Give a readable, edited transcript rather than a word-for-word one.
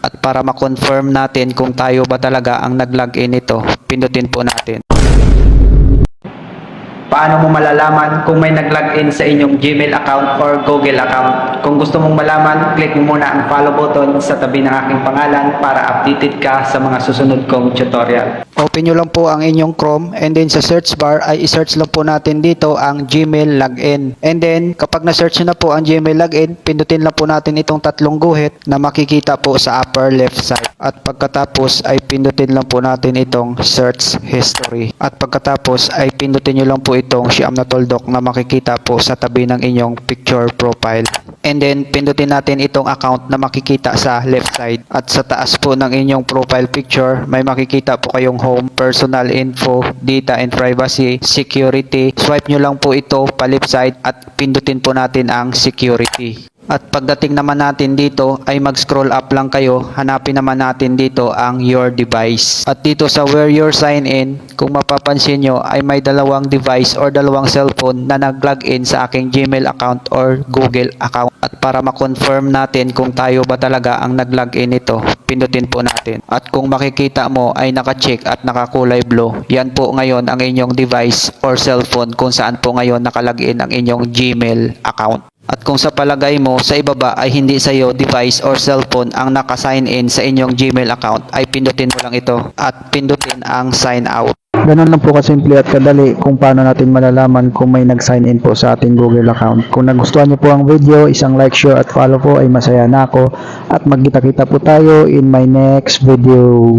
At para ma-confirm natin kung tayo ba talaga ang nag-login nito, pindutin po natin. Paano mo malalaman kung may nag-login sa inyong Gmail account or Google account? Kung gusto mong malaman, click mo muna ang follow button sa tabi ng aking pangalan para updated ka sa mga susunod kong tutorial. Open nyo lang po ang inyong Chrome and then sa search bar ay isearch lang po natin dito ang Gmail login. And then kapag na-search nyo na po ang Gmail login, pindutin lang po natin itong tatlong guhit na makikita po sa upper left side. At pagkatapos ay pindutin lang po natin itong search history. At pagkatapos ay pindutin nyo lang po itong Siyam na Tuldok na makikita po sa tabi ng inyong picture profile. And then pindutin natin itong account na makikita sa left side. At sa taas po ng inyong profile picture, may makikita po kayong home, personal info, data and privacy, security. Swipe nyo lang po ito pa left side at pindutin po natin ang security. At pagdating naman natin dito ay mag-scroll up lang kayo, hanapin naman natin dito ang your device. At dito sa where you're sign in, kung mapapansin nyo ay may dalawang device or dalawang cellphone na nag-login sa aking Gmail account or Google account. At para ma-confirm natin kung tayo ba talaga ang nag-login nito, pindutin po natin. At kung makikita mo ay naka-check at nakakulay blue, yan po ngayon ang inyong device or cellphone kung saan po ngayon nakalagin ang inyong Gmail account. At kung sa palagay mo sa ibaba ay hindi sa iyo device or cellphone ang naka-sign in sa inyong Gmail account, ay pindutin mo lang ito at pindutin ang sign out. Ganun lang po kasimple at kadali kung paano natin malalaman kung may nag-sign in po sa ating Google account. Kung nagustuhan niyo po ang video, isang like, share at follow po ay masaya na ako. At magkita-kita po tayo in my next video.